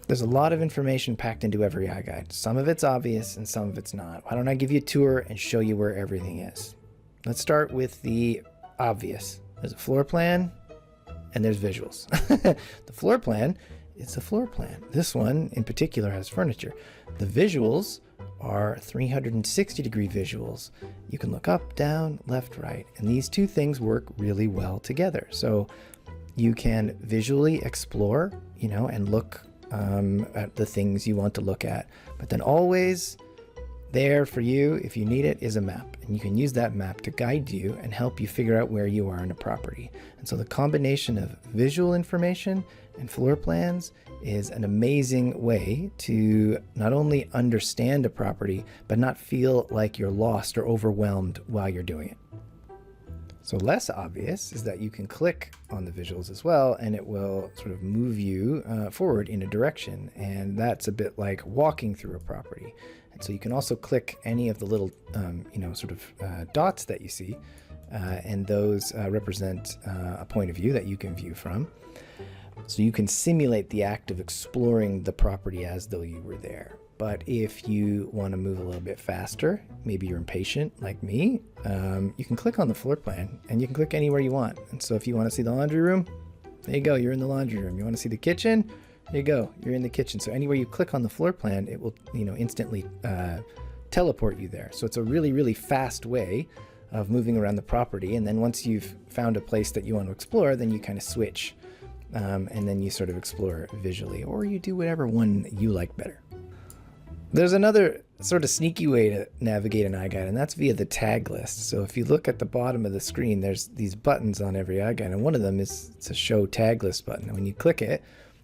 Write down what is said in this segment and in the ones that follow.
There's a lot of information packed into every iGUIDE. Some of it's obvious and some of it's not. Why don't I give you a tour and show you where everything is? Let's start with the obvious. There's a floor plan and there's visuals. The floor plan, it's a floor plan. This one in particular has furniture. The visuals are 360-degree visuals. You can look up, down, left, right, and these two things work really well together. So you can visually explore, and look at the things you want to look at, but then always there for you, if you need it, is a map, and you can use that map to guide you and help you figure out where you are in a property. And so the combination of visual information and floor plans is an amazing way to not only understand a property, but not feel like you're lost or overwhelmed while you're doing it. So less obvious is that you can click on the visuals as well, and it will sort of move you forward in a direction. And that's a bit like walking through a property. And so you can also click any of the little, dots that you see, and those represent a point of view that you can view from. So you can simulate the act of exploring the property as though you were there. But if you want to move a little bit faster, maybe you're impatient like me, you can click on the floor plan and you can click anywhere you want. And so if you want to see the laundry room, there you go, you're in the laundry room. You want to see the kitchen, there you go, you're in the kitchen. So anywhere you click on the floor plan, it will instantly teleport you there. So it's a really, really fast way of moving around the property. And then once you've found a place that you want to explore, then you kind of switch and then you sort of explore visually, or you do whatever one you like better. There's another sort of sneaky way to navigate an iGUIDE, and that's via the tag list. So if you look at the bottom of the screen, there's these buttons on every iGUIDE, and one of them is a show tag list button. And when you click it,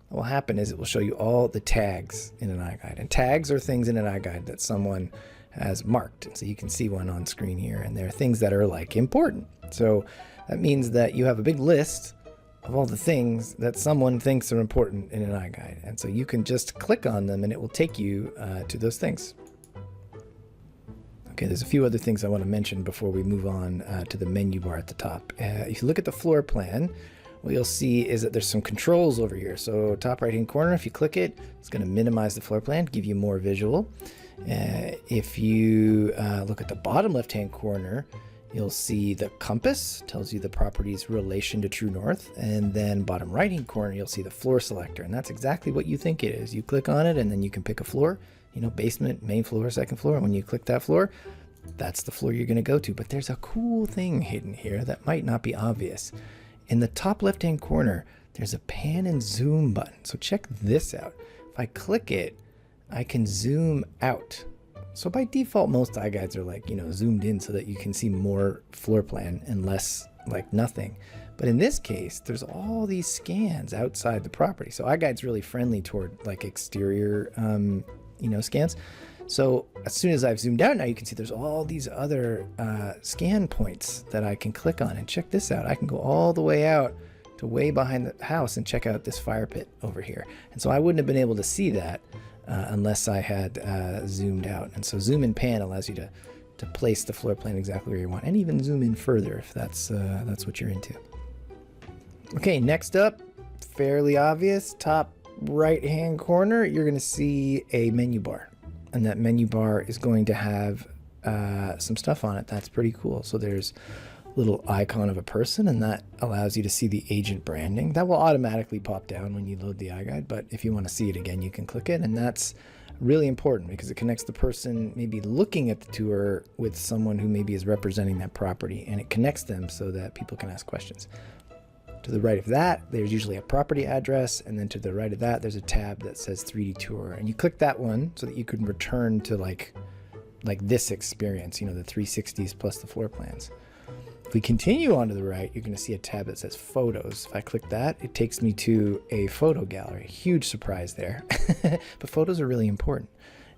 what will happen is it will show you all the tags in an iGUIDE. And tags are things in an iGUIDE that someone has marked. And so you can see one on screen here, and they're things that are like important. So that means that you have a big list of all the things that someone thinks are important in an iGUIDE. And so you can just click on them and it will take you to those things. Okay, there's a few other things I want to mention before we move on to the menu bar at the top. If you look at the floor plan, what you'll see is that there's some controls over here. So top right hand corner, if you click it, it's going to minimize the floor plan, give you more visual. If you look at the bottom left hand corner, you'll see the compass, tells you the property's relation to true north, and then bottom right hand corner you'll see the floor selector, and that's exactly what you think it is. You click on it and then you can pick a floor, basement, main floor, second floor, and when you click that floor, that's the floor you're going to go to. But there's a cool thing hidden here that might not be obvious. In the top left hand corner there's a pan and zoom button, so check this out. If I click it, I can zoom out. So by default, most iGUIDEs are like, zoomed in so that you can see more floor plan and less like nothing. But in this case, there's all these scans outside the property. So iGUIDE's really friendly toward like exterior, scans. So as soon as I've zoomed out now, you can see there's all these other scan points that I can click on. And check this out. I can go all the way out to way behind the house and check out this fire pit over here. And so I wouldn't have been able to see that unless I had zoomed out. And so zoom and pan allows you to place the floor plan exactly where you want, and even zoom in further if that's what you're into. Okay, next up, fairly obvious, top right hand corner, you're going to see a menu bar, and that menu bar is going to have some stuff on it that's pretty cool. So there's little icon of a person, and that allows you to see the agent branding. That will automatically pop down when you load the iGUIDE, but if you want to see it again, you can click it, and that's really important because it connects the person maybe looking at the tour with someone who maybe is representing that property, and it connects them so that people can ask questions. To the right of that, there's usually a property address, and then to the right of that, there's a tab that says 3D tour, and you click that one so that you can return to like this experience, the 360s plus the floor plans. If we continue on to the right, you're going to see a tab that says photos. If I click that, it takes me to a photo gallery. Huge surprise there. But photos are really important.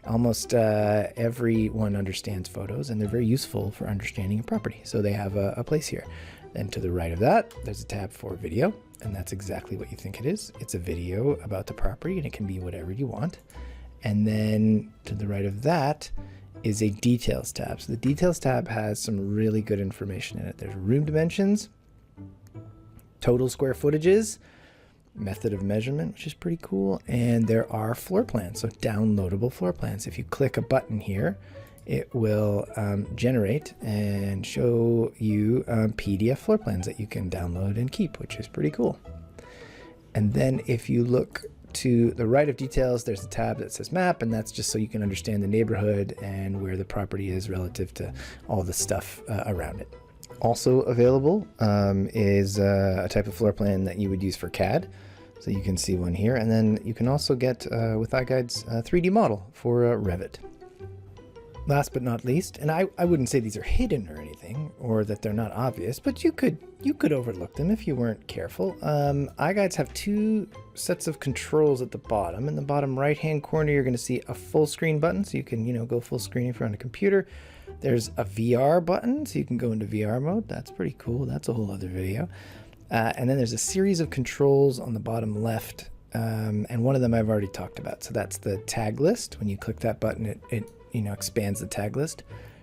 Almost everyone understands photos, and they're very useful for understanding a property. So they have a place here. Then to the right of that, there's a tab for video, and that's exactly what you think it is. It's a video about the property, and it can be whatever you want. And then to the right of that is a details tab. So the details tab has some really good information in it. There's room dimensions, total square footages, method of measurement, which is pretty cool. And there are floor plans, so downloadable floor plans. If you click a button here, it will generate and show you PDF floor plans that you can download and keep, which is pretty cool. And then if you look to the right of details, there's a tab that says map, and that's just so you can understand the neighborhood and where the property is relative to all the stuff around it. Also available is a type of floor plan that you would use for CAD. So you can see one here, and then you can also get with iGUIDE's 3D model for Revit. Last but not least, and I wouldn't say these are hidden or anything, or that they're not obvious, but you could overlook them if you weren't careful. iGUIDEs have two sets of controls at the bottom. In the bottom right-hand corner, you're going to see a full screen button, so you can go full screen if you're on a computer. There's a VR button, so you can go into VR mode. That's pretty cool. That's a whole other video. And then there's a series of controls on the bottom left, and one of them I've already talked about. So that's the tag list. When you click that button, it expands the tag list.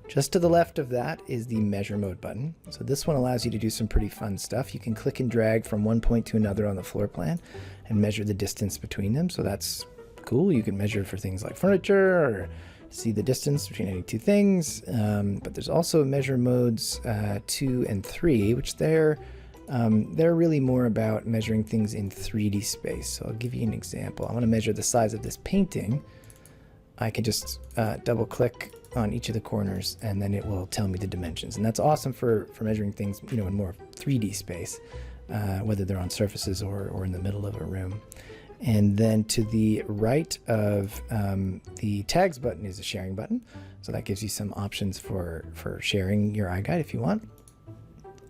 Just to the left of that is the measure mode button. So this one allows you to do some pretty fun stuff. You can click and drag from one point to another on the floor plan and measure the distance between them. So that's cool. You can measure for things like furniture or see the distance between any two things. But there's also measure modes 2 and 3, which they're really more about measuring things in 3D space. So I'll give you an example. I want to measure the size of this painting. I can just double click on each of the corners, and then it will tell me the dimensions. And that's awesome for measuring things, in more 3D space, whether they're on surfaces or in the middle of a room. And then to the right of the tags button is a sharing button. So that gives you some options for sharing your iGUIDE if you want.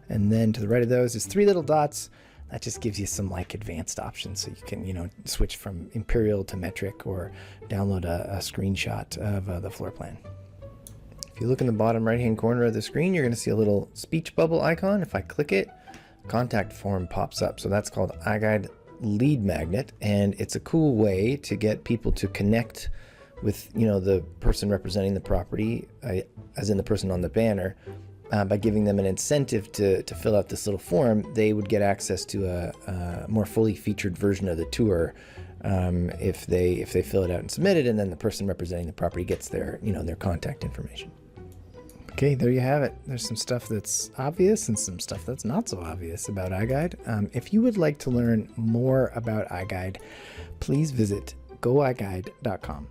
And then to the right of those is 3 little dots. That just gives you some advanced options, so you can switch from imperial to metric or download a screenshot of the floor plan. If you look in the bottom right hand corner of the screen, you're going to see a little speech bubble icon. If I click it, contact form pops up. So that's called iGUIDE Lead Magnet, and it's a cool way to get people to connect with the person representing the property, as in the person on the banner. By giving them an incentive to fill out this little form, they would get access to a more fully featured version of the tour if they fill it out and submit it, and then the person representing the property gets their contact information. Okay, there you have it. There's some stuff that's obvious and some stuff that's not so obvious about iGUIDE. If you would like to learn more about iGUIDE, please visit goiguide.com.